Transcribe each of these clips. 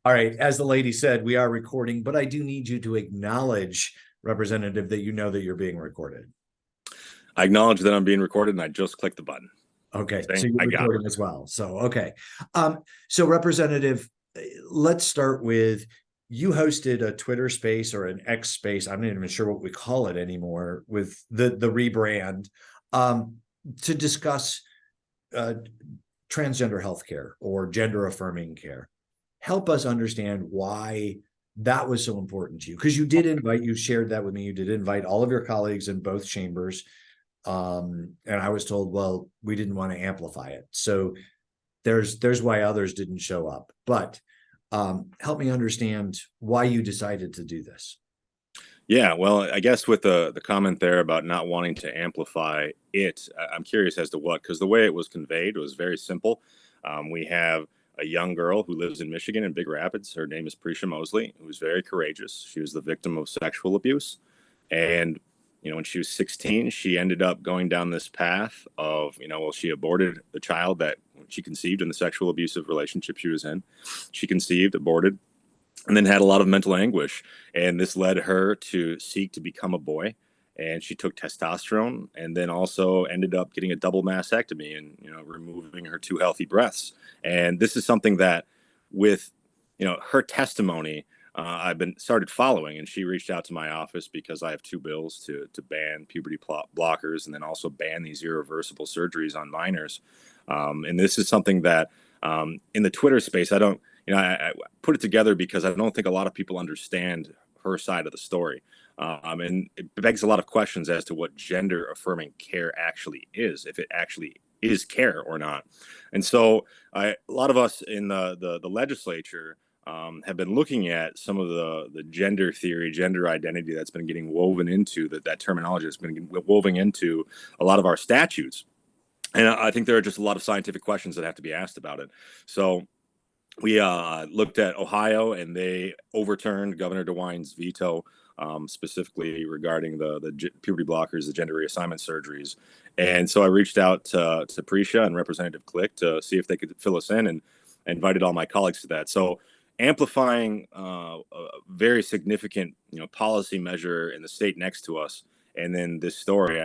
All right. As the lady said, we are recording, but I do need you to acknowledge, Representative, that you know that you're being recorded. I acknowledge that I'm being recorded, and I just clicked the button Okay. So saying you're I got it. recording as well. So, okay. So Representative, let's start with you hosted a Twitter space or an X space. I'm not even sure what we call it anymore with the rebrand to discuss uh, transgender healthcare or gender affirming care. Help us understand why that was so important to you, because you shared that with me. You did invite all of your colleagues in both chambers. And I was told, well, we didn't want to amplify it. So there's why others didn't show up. But help me understand why you decided to do this. Yeah, well, I guess with the comment there about not wanting to amplify it, I'm curious as to what, because the way it was conveyed was very simple. We have a young girl who lives in Michigan in Big Rapids. Her name is Prisha Mosley, who's very courageous. She was the victim of sexual abuse. And, when she was 16, she ended up going down this path of, well, she aborted the child that she conceived in the sexual abusive relationship she was in. She conceived, aborted, and then had a lot of mental anguish. And this led her to seek to become a boy. And she took testosterone and then also ended up getting a double mastectomy and, removing her two healthy breasts. And this is something that with, her testimony, I've been started following, and she reached out to my office because I have two bills to ban puberty blockers and then also ban these irreversible surgeries on minors. And this is something that in the Twitter space, I don't, I put it together because I don't think a lot of people understand her side of the story. And it begs a lot of questions as to what gender affirming care actually is, if it actually is care or not. And so a lot of us in the legislature have been looking at some of the gender theory, gender identity that's been getting woven into that terminology that's been woven into a lot of our statutes. And I think there are just a lot of scientific questions that have to be asked about it. So we looked at Ohio, and they overturned Governor DeWine's veto, specifically regarding the puberty blockers, the gender reassignment surgeries. And so I reached out to Prisha and Representative Click to see if they could fill us in, and invited all my colleagues to that. So amplifying a very significant policy measure in the state next to us, and then this story,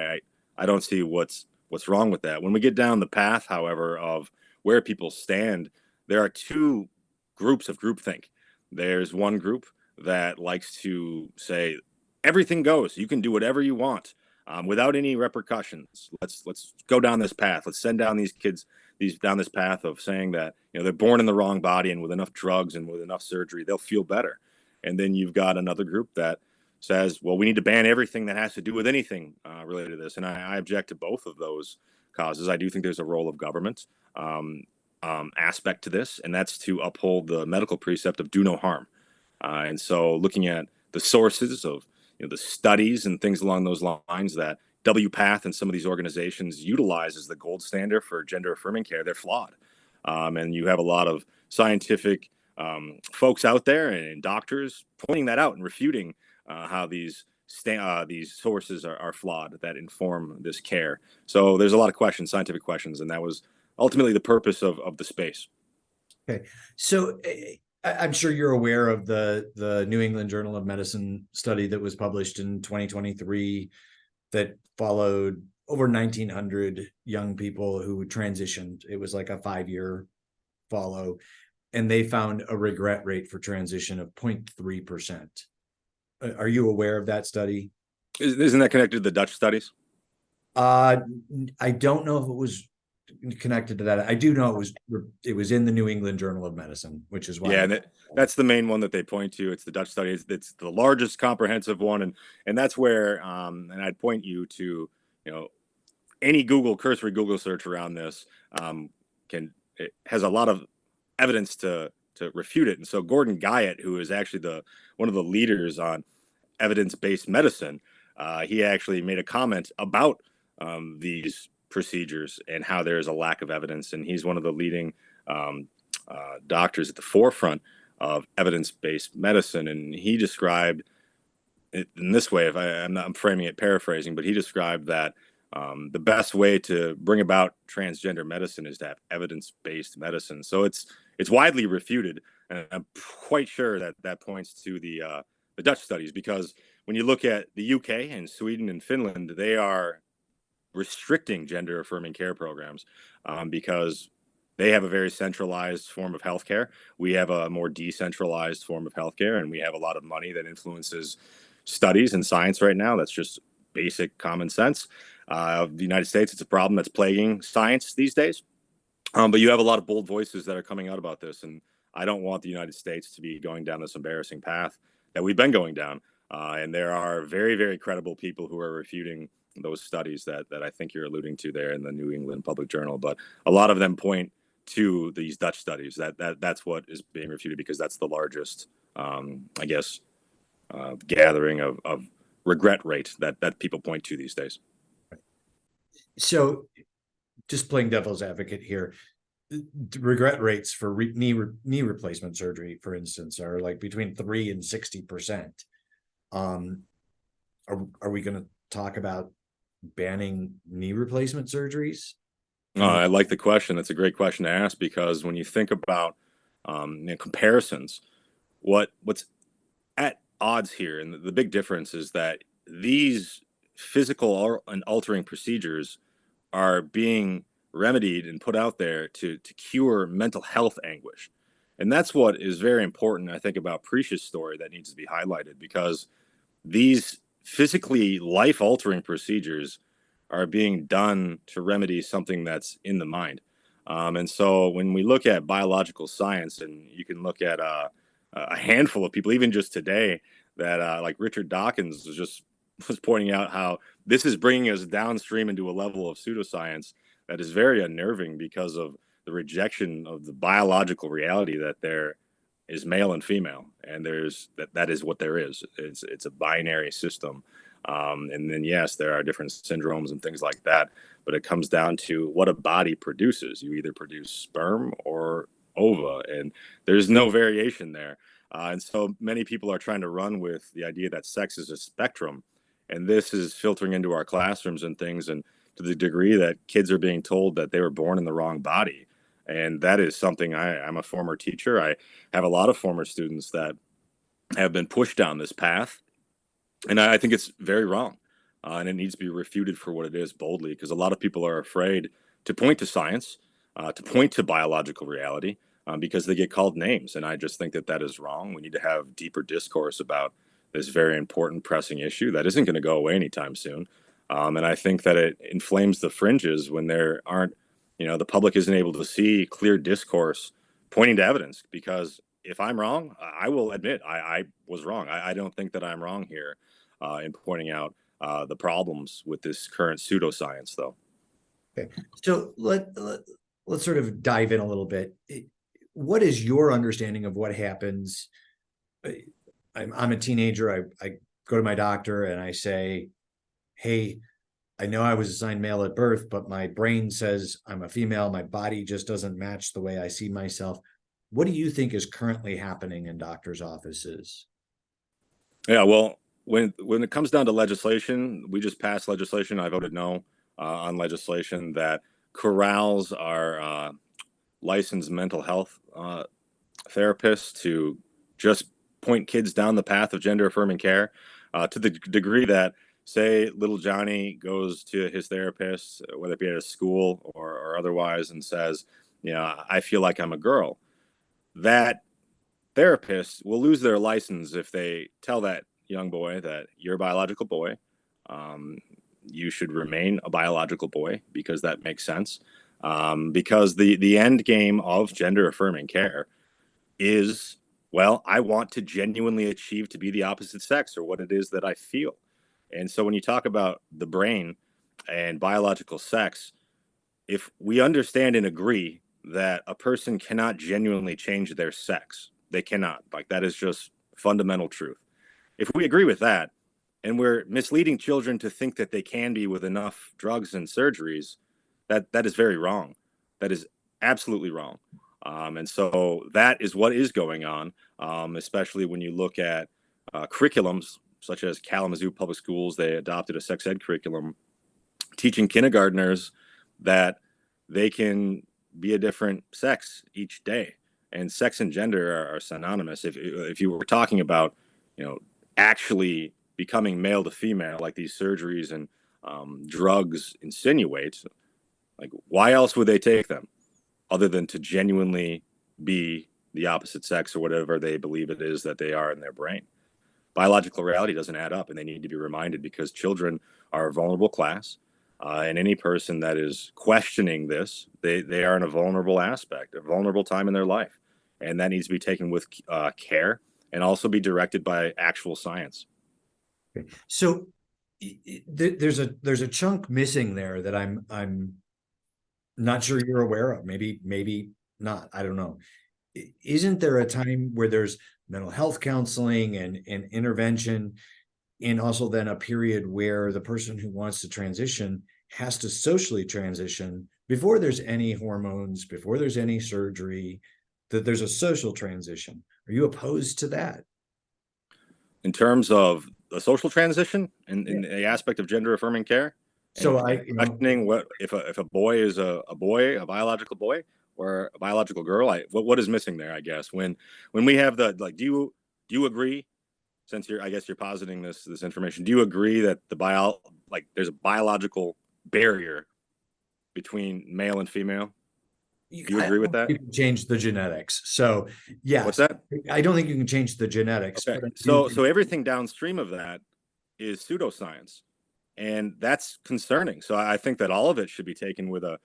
I don't see what's wrong with that. When we get down the path, however, of where people stand, there are two groups of groupthink. There's one group that likes to say everything goes. You can do whatever you want without any repercussions. Let's go down this path. Let's send down these kids down this path of saying that they're born in the wrong body, and with enough drugs and with enough surgery they'll feel better. And then you've got another group that says, well, we need to ban everything that has to do with anything related to this. And I object to both of those causes. I do think there's a role of government aspect to this, and that's to uphold the medical precept of do no harm. And so looking at the sources of the studies and things along those lines that WPATH and some of these organizations utilize as the gold standard for gender affirming care, they're flawed. And you have a lot of scientific folks out there and doctors pointing that out and refuting how these sources are flawed that inform this care. So there's a lot of questions, scientific questions, and that was ultimately the purpose of the space. Okay. So I'm sure you're aware of the New England Journal of Medicine study that was published in 2023 that followed over 1,900 young people who transitioned. It was like a 5-year follow, and they found a regret rate for transition of 0.3%. Are you aware of that study? Isn't that connected to the Dutch studies? I don't know if it was connected to that. I do know it was in the New England Journal of Medicine, which is why. Yeah, and that's the main one that they point to. It's the Dutch study. It's the largest comprehensive one, and that's where and I'd point you to any cursory Google search around this it has a lot of evidence to refute it. And so Gordon Guyatt, who is actually one of the leaders on evidence-based medicine, he actually made a comment about these procedures and how there is a lack of evidence. And he's one of the leading doctors at the forefront of evidence-based medicine. And he described it in this way, I'm framing it paraphrasing, but he described that the best way to bring about transgender medicine is to have evidence-based medicine. So it's widely refuted. And I'm quite sure that that points to the Dutch studies, because when you look at the UK and Sweden and Finland, they are restricting gender affirming care programs, because they have a very centralized form of healthcare. We have a more decentralized form of healthcare, and we have a lot of money that influences studies and science right now. That's just basic common sense. The United States, it's a problem that's plaguing science these days. But you have a lot of bold voices that are coming out about this, and I don't want the United States to be going down this embarrassing path that we've been going down. And there are very, very credible people who are refuting those studies that I think you're alluding to there in the New England Public Journal. But a lot of them point to these Dutch studies. That's what is being refuted, because that's the largest, I guess, gathering of regret rate that people point to these days. So just playing devil's advocate here, regret rates for knee replacement surgery, for instance, are like between 3 and 60%. Are we going to talk about banning knee replacement surgeries? I like the question. That's a great question to ask, because when you think about comparisons, what's at odds here, and the big difference is that these physical and altering procedures are being remedied and put out there to cure mental health anguish. And that's what is very important, I think, about Precious' story that needs to be highlighted, because these physically life altering procedures are being done to remedy something that's in the mind. And so when we look at biological science, and you can look at a handful of people, even just today, that like Richard Dawkins was pointing out how this is bringing us downstream into a level of pseudoscience that is very unnerving, because of the rejection of the biological reality that there is male and female, and that is what there is. It's a binary system. And then, yes, there are different syndromes and things like that, but it comes down to what a body produces. You either produce sperm or ova, and there's no variation there. And so many people are trying to run with the idea that sex is a spectrum, and this is filtering into our classrooms and things, and to the degree that kids are being told that they were born in the wrong body. And that is something I'm a former teacher. I have a lot of former students that have been pushed down this path, and I think it's very wrong, and it needs to be refuted for what it is boldly, because a lot of people are afraid to point to science, to point to biological reality, because they get called names. And I just think that that is wrong. We need to have deeper discourse about this very important, pressing issue that isn't going to go away anytime soon. And I think that it inflames the fringes when there aren't, the public isn't able to see clear discourse pointing to evidence. Because if I'm wrong, I will admit I was wrong. I don't think that I'm wrong here in pointing out the problems with this current pseudoscience, though. Okay, so let's sort of dive in a little bit. What is your understanding of what happens? I'm a teenager. I go to my doctor and I say, hey, I know I was assigned male at birth, but my brain says I'm a female. My body just doesn't match the way I see myself. What do you think is currently happening in doctors' offices? Yeah, well, when it comes down to legislation, we just passed legislation. I voted no on legislation that corrals our licensed mental health therapists to just point kids down the path of gender affirming care, to the degree that, say, little Johnny goes to his therapist, whether it be at a school or otherwise, and says, I feel like I'm a girl. That therapist will lose their license if they tell that young boy that you're a biological boy. Um, you should remain a biological boy, because that makes sense. Because the end game of gender affirming care is, well, I want to genuinely achieve to be the opposite sex, or what it is that I feel. And so when you talk about the brain and biological sex, if we understand and agree that a person cannot genuinely change their sex, they cannot. Like, that is just fundamental truth. If we agree with that, and we're misleading children to think that they can be with enough drugs and surgeries, that is very wrong. That is absolutely wrong. And so that is what is going on, especially when you look at curriculums such as Kalamazoo Public Schools. They adopted a sex ed curriculum teaching kindergartners that they can be a different sex each day. and sex and gender are synonymous. If you were talking about, actually becoming male to female, like these surgeries and drugs insinuate, like why else would they take them other than to genuinely be the opposite sex or whatever they believe it is that they are in their brain? Biological reality doesn't add up, and they need to be reminded because children are a vulnerable class. And any person that is questioning this, they are in a vulnerable aspect, a vulnerable time in their life. And that needs to be taken with care and also be directed by actual science. Okay. So there's a chunk missing there that I'm not sure you're aware of. Maybe not. I don't know. Isn't there a time where there's mental health counseling and intervention, and also then a period where the person who wants to transition has to socially transition before there's any hormones, before there's any surgery, that there's a social transition? Are you opposed to that? In terms of the social transition in the aspect of gender affirming care, So and questioning what if a boy is a boy, a biological boy, or a biological girl, what is missing there? I guess when we have the like, do you agree? Since I guess you're positing this information, do you agree that there's a biological barrier between male and female? Do you I agree with don't think that? you can change the genetics. So What's yes, that? I don't think you can change the genetics, Okay, but I do so everything downstream of that is pseudoscience, and that's concerning. So I think that all of it should be taken with a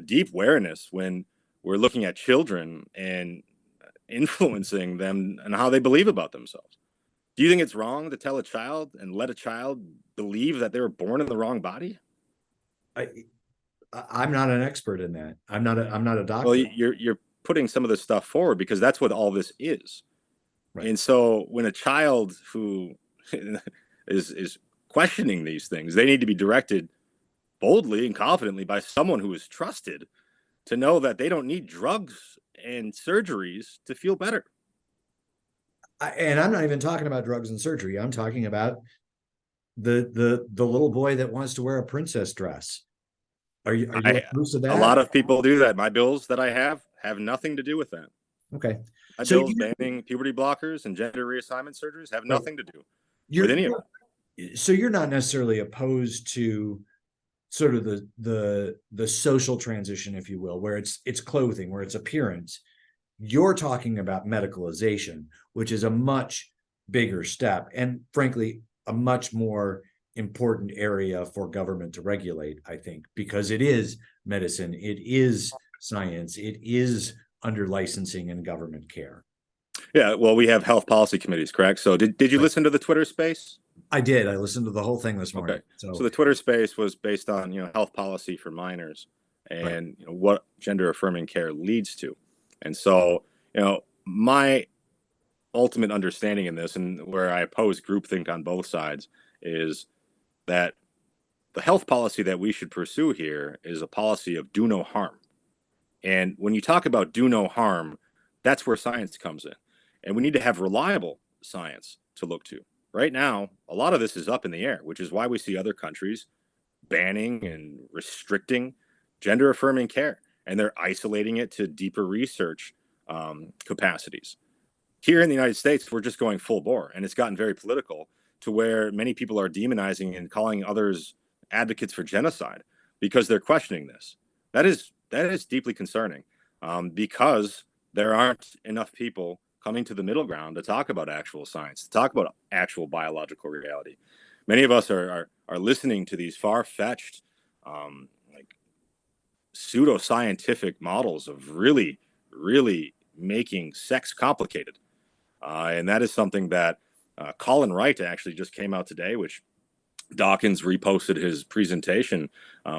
deep awareness when we're looking at children and influencing them and how they believe about themselves. Do you think it's wrong to tell a child and let a child believe that they were born in the wrong body? I, I'm not an expert in that. I'm not a Well, doctor. you're putting some of this stuff forward because that's what all this is. Right. And so when a child who is questioning these things, they need to be directed boldly and confidently by someone who is trusted to know that they don't need drugs and surgeries to feel better. And I'm not even talking about drugs and surgery. I'm talking about the little boy that wants to wear a princess dress. Are you I opposed to A that? lot of people do that. My bills that I have nothing to do with that. Okay. My So bills banning puberty blockers and gender reassignment surgeries have right, nothing to do with you're any of it. so you're not necessarily opposed to sort of the social transition, if you will, where it's clothing, where it's appearance. You're talking about medicalization, which is a much bigger step, and frankly, a much more important area for government to regulate, I think, because it is medicine, it is science, it is under licensing and government care. Yeah, well, we have health policy committees, correct? So did you Right. listen to the Twitter space? I did. I listened to the whole thing this Okay. morning. So So, the Twitter space was based on, health policy for minors right. and what gender affirming care leads to. And so, my ultimate understanding in this and where I oppose groupthink on both sides is that the health policy that we should pursue here is a policy of do no harm. And when you talk about do no harm, that's where science comes in. And we need to have reliable science to look to. Right now, a lot of this is up in the air, which is why we see other countries banning and restricting gender affirming care. And they're isolating it to deeper research capacities. Here in the United States, we're just going full bore, and it's gotten very political to where many people are demonizing and calling others advocates for genocide because they're questioning this. That is deeply concerning because there aren't enough people coming to the middle ground to talk about actual science, to talk about actual biological reality. Many of us are listening to these far fetched, like pseudoscientific models of really making sex complicated. And that is something that Colin Wright actually just came out today, which Dawkins reposted his presentation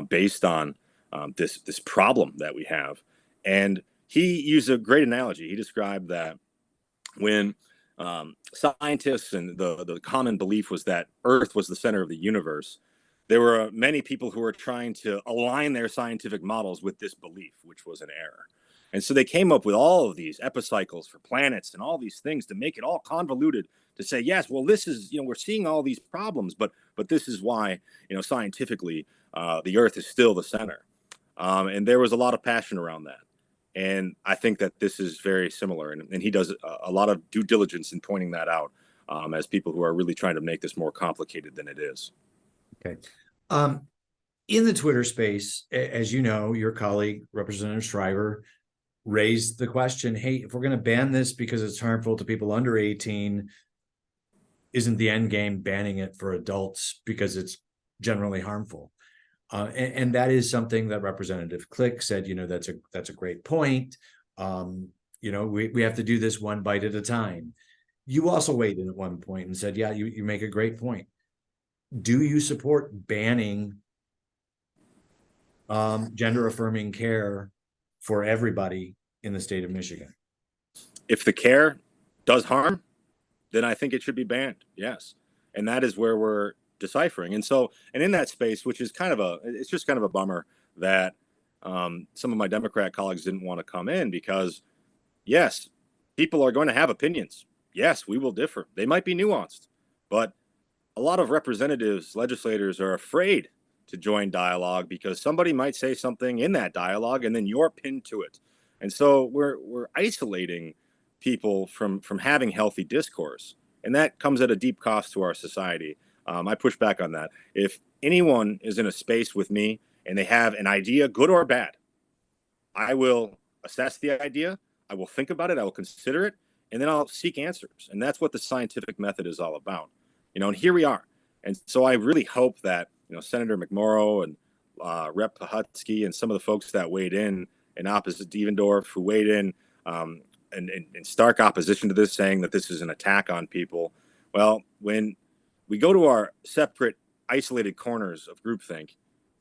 based on this problem that we have. And he used a great analogy. He described that when scientists and the common belief was that Earth was the center of the universe, there were many people who were trying to align their scientific models with this belief, which was an error. And so they came up with all of these epicycles for planets and all these things to make it all convoluted to say, yes, well, this is, we're seeing all these problems, but this is why, scientifically, the Earth is still the center. And there was a lot of passion around that. And I think that this is very similar. And he does a lot of due diligence in pointing that out, as people who are really trying to make this more complicated than it is. Okay. Um, in the Twitter space, as you know, your colleague, Representative Shriver, raised the question, hey, if we're going to ban this because it's harmful to people under 18, isn't the end game banning it for adults because it's generally harmful? And that is something that Representative Click said, that's a great point. We have to do this one bite at a time. You also weighed in at one point and said, yeah, you make a great point. Do you support banning gender affirming care for everybody in the state of Michigan? If the care does harm, then I think it should be banned. Yes. And that is where we're deciphering. And in that space, which is it's just kind of a bummer that some of my Democrat colleagues didn't want to come in, because yes, people are going to have opinions. Yes, we will differ. They might be nuanced, but a lot of representatives, legislators are afraid to join dialogue because somebody might say something in that dialogue and then you're pinned to it. And so we're isolating people from having healthy discourse, and that comes at a deep cost to our society. I push back on that. If anyone is in a space with me and they have an idea, good or bad, I will assess the idea, I will think about it, I will consider it, and then I'll seek answers. And that's what the scientific method is all about. And here we are. And so I really hope that, Senator McMorrow and Rep. Pahutsky and some of the folks that weighed in opposite Devendorf, who weighed in in stark opposition to this, saying that this is an attack on people. Well, when we go to our separate, isolated corners of groupthink,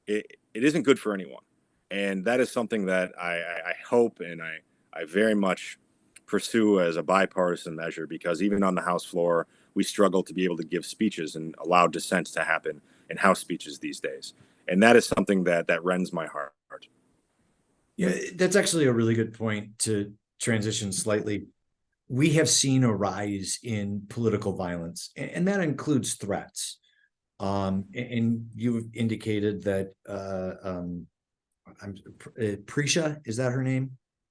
it isn't good for anyone. And that is something that I hope and I very much pursue as a bipartisan measure, because even on the House floor, we struggle to be able to give speeches and allow dissent to happen in House speeches these days. And that is something that rends my heart. Yeah, that's actually a really good point to transition slightly. We have seen a rise in political violence, and that includes threats. And you've indicated that Prisha, is that her name?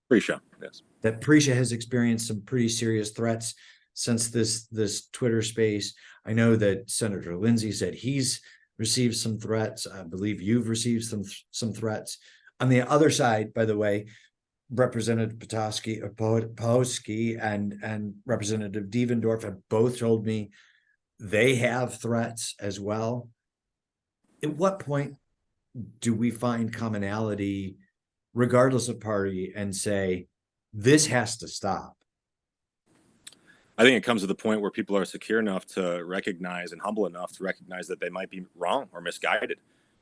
Prisha, yes. That Prisha has experienced some pretty serious threats since this Twitter space. I know that Senator Lindsay said he's received some threats. I believe you've received some threats. On the other side, by the way, Representative Pawlowski and Representative Devendorf have both told me they have threats as well. At what point do we find commonality, regardless of party, and say, this has to stop? I think it comes to the point where people are secure enough to recognize and humble enough to recognize that they might be wrong or misguided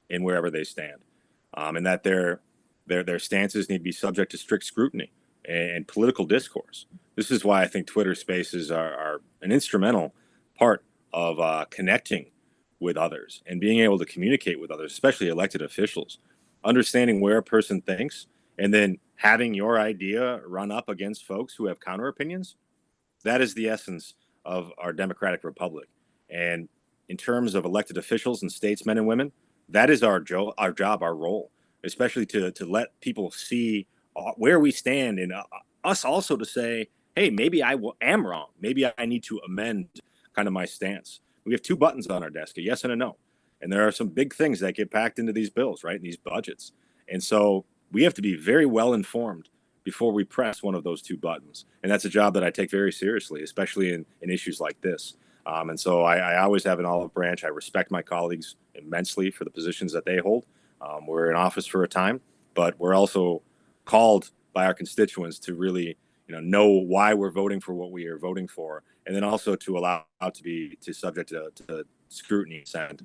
in wherever they stand, and that their stances need to be subject to strict scrutiny and political discourse. This is why I think Twitter spaces are an instrumental part of connecting with others and being able to communicate with others, especially elected officials, understanding where a person thinks and then having your idea run up against folks who have counter opinions. That is the essence of our democratic republic. And in terms of elected officials and statesmen and women, that is our job, our role, especially to let people see where we stand, and us also to say, hey, maybe I am wrong. Maybe I need to amend kind of my stance. We have two buttons on our desk, a yes and a no. And there are some big things that get packed into these bills, right, in these budgets. And so we have to be very well informed before we press one of those two buttons. And that's a job that I take very seriously, especially in issues like this. And so I always have an olive branch. I respect my colleagues immensely for the positions that they hold. We're in office for a time, but we're also called by our constituents to really know why we're voting for what we are voting for, and then also to allow to be subject to scrutiny and dissent.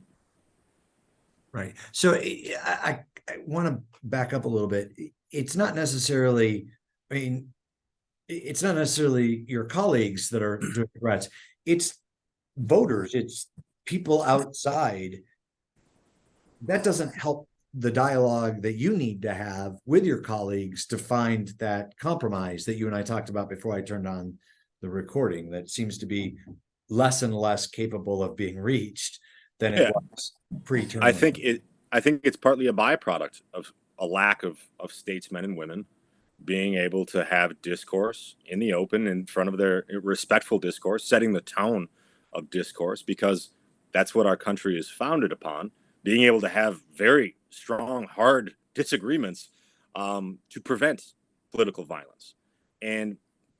Right. So I want to back up a little bit. It's not necessarily, it's not necessarily your colleagues that are doing threats. It's voters. It's people outside. That doesn't help the dialogue that you need to have with your colleagues to find that compromise that you and I talked about before I turned on the recording, that seems to be less and less capable of being reached than it was pre-term. I think it's partly a byproduct of a lack of statesmen and women being able to have discourse in the open in front of their respectful discourse, setting the tone of discourse, because that's what our country is founded upon, being able to have very strong, hard disagreements to prevent political violence. And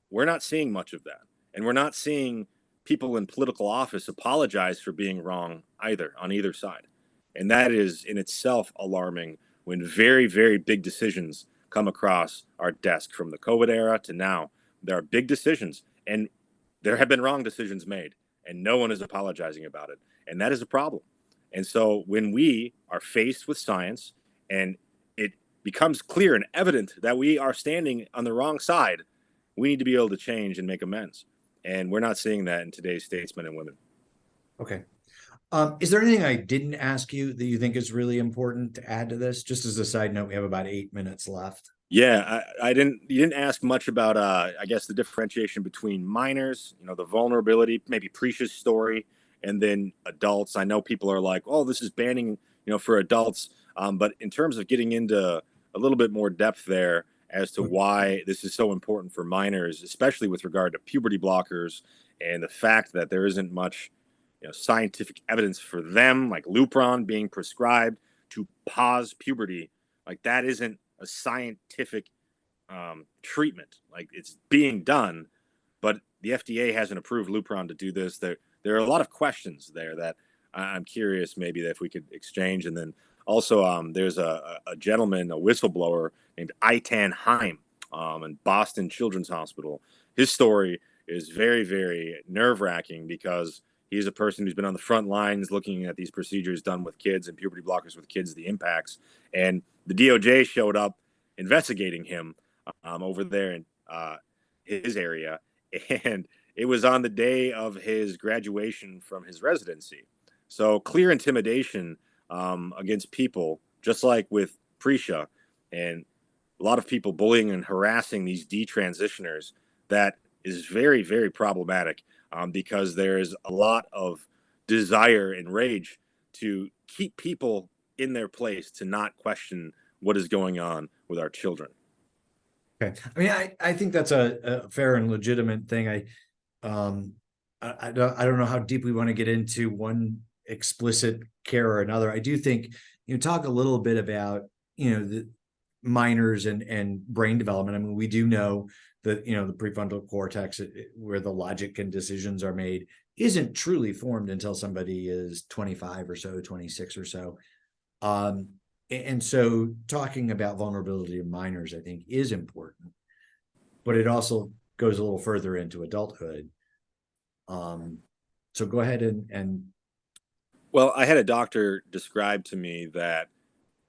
we're not seeing much of that. And we're not seeing people in political office apologize for being wrong either, on either side. And that is in itself alarming when very, very big decisions come across our desk from the COVID era to now. There are big decisions, and there have been wrong decisions made, and no one is apologizing about it. And that is a problem. And so when we are faced with science and it becomes clear and evident that we are standing on the wrong side, we need to be able to change and make amends. And we're not seeing that in today's statesmen and women. Okay. Is there anything I didn't ask you that you think is really important to add to this? Just as a side note, we have about 8 minutes left. Yeah, I didn't. You didn't ask much about, I guess, the differentiation between minors, the vulnerability, maybe Prisha's story, and then adults. I know people are like, "Oh, this is banning, for adults," but in terms of getting into a little bit more depth there as to why this is so important for minors, especially with regard to puberty blockers and the fact that there isn't much, scientific evidence for them, like Lupron being prescribed to pause puberty, like that isn't a scientific treatment. Like it's being done, but the FDA hasn't approved Lupron to do this. There are a lot of questions there that I'm curious maybe that if we could exchange. And then also there's a gentleman, a whistleblower named Itan Heim in Boston Children's Hospital. His story is very, very nerve-wracking because he's a person who's been on the front lines looking at these procedures done with kids and puberty blockers with kids, the impacts. And the DOJ showed up investigating him over there in his area. And it was on the day of his graduation from his residency. So clear intimidation against people, just like with Prisha, and a lot of people bullying and harassing these detransitioners, that is very, very problematic because there is a lot of desire and rage to keep people in their place, to not question what is going on with our children. Okay. I mean, I think that's a fair and legitimate thing. I don't know how deep we want to get into one explicit care or another. I do think talk a little bit about the minors and brain development. I mean, we do know that the prefrontal cortex, where the logic and decisions are made, isn't truly formed until somebody is 25 or so, 26 or so. And so talking about vulnerability of minors, I think, is important, but it also goes a little further into adulthood. So go ahead and. Well, I had a doctor describe to me that,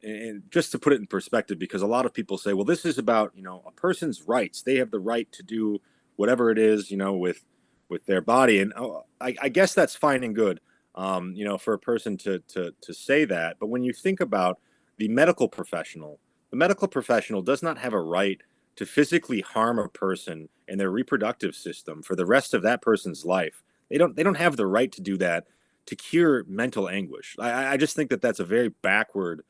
and just to put it in perspective, because a lot of people say, well, this is about, a person's rights. They have the right to do whatever it is, with their body. And I guess that's fine and good, for a person to say that. But when you think about the medical professional does not have a right to physically harm a person and their reproductive system for the rest of that person's life. They don't have the right to do that to cure mental anguish. I just think that that's a very backward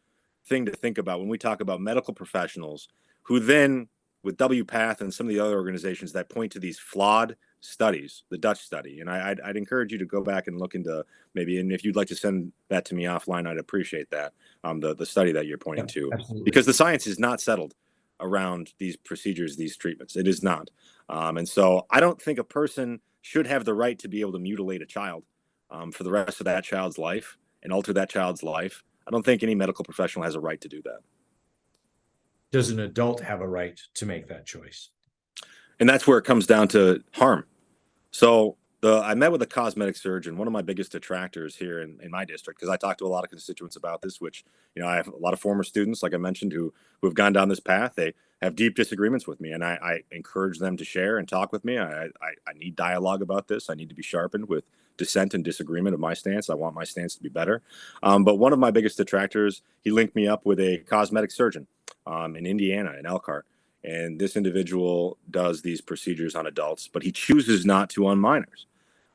thing to think about when we talk about medical professionals who then, with WPATH and some of the other organizations that point to these flawed studies, the Dutch study. And I'd encourage you to go back and look into maybe, and if you'd like to send that to me offline, I'd appreciate that. The study that you're pointing to, absolutely. Because the science is not settled around these procedures, these treatments. It is not. And so I don't think a person should have the right to be able to mutilate a child for the rest of that child's life and alter that child's life. I don't think any medical professional has a right to do that. Does an adult have a right to make that choice? And that's where it comes down to harm. So I met with a cosmetic surgeon, one of my biggest detractors here in my district, because I talk to a lot of constituents about this, which, I have a lot of former students, like I mentioned, who have gone down this path. They have deep disagreements with me, and I encourage them to share and talk with me. I need dialogue about this. I need to be sharpened with dissent and disagreement of my stance. I want my stance to be better. But one of my biggest detractors, he linked me up with a cosmetic surgeon in Indiana, in Elkhart. And this individual does these procedures on adults, but he chooses not to on minors.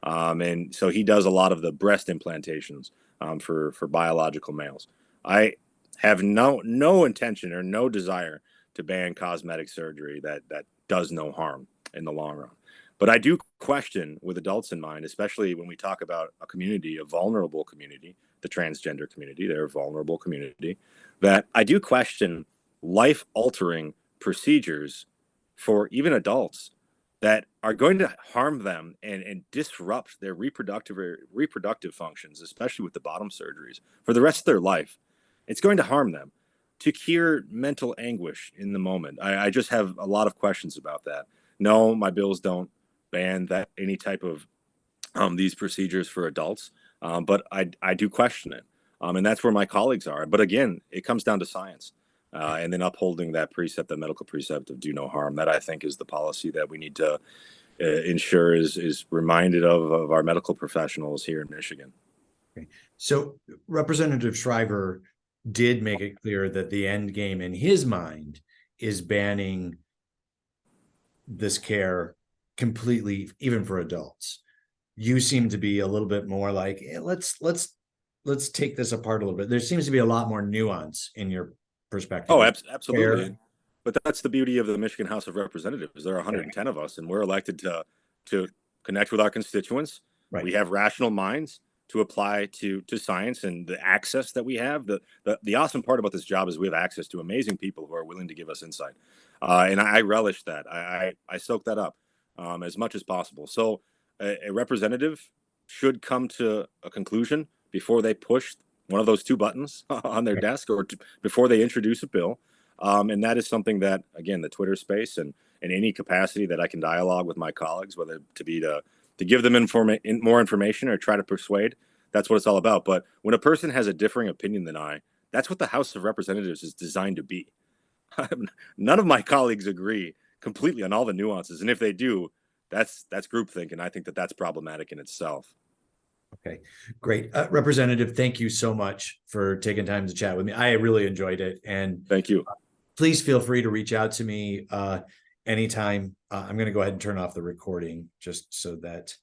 And so he does a lot of the breast implantations for biological males. I have no intention or no desire to ban cosmetic surgery that does no harm in the long run. But I do question, with adults in mind, especially when we talk about a community, a vulnerable community, the transgender community, they're a vulnerable community, that I do question life-altering procedures for even adults that are going to harm them and disrupt their reproductive functions, especially with the bottom surgeries, for the rest of their life. It's going to harm them to cure mental anguish in the moment. I just have a lot of questions about that. No, my bills don't ban that any type of these procedures for adults, but I do question it, and that's where my colleagues are. But again, it comes down to science, and then upholding that precept, the medical precept of do no harm. That I think is the policy that we need to ensure is reminded of our medical professionals here in Michigan. Okay. So Representative Shriver did make it clear that the end game in his mind is banning this care completely, even for adults. You seem to be a little bit more like, let's take this apart a little bit. There seems to be a lot more nuance in your perspective. Oh, absolutely. But that's the beauty of the Michigan House of Representatives. There are 110 of us, and we're elected to connect with our constituents. Right. We have rational minds to apply to science and the access that we have. The awesome part about this job is we have access to amazing people who are willing to give us insight, and I relish that. I soak that up as much as possible. So a representative should come to a conclusion before they push one of those two buttons on their desk, or before they introduce a bill. And that is something that, again, the Twitter space and in any capacity that I can dialogue with my colleagues, whether to be to give them more information or try to persuade, that's what it's all about. But when a person has a differing opinion than I, that's what the House of Representatives is designed to be. None of my colleagues agree completely on all the nuances. And if they do, that's groupthink. And I think that that's problematic in itself. Okay, great. Representative, thank you so much for taking time to chat with me. I really enjoyed it. And thank you. Please feel free to reach out to me anytime. I'm going to go ahead and turn off the recording just so that's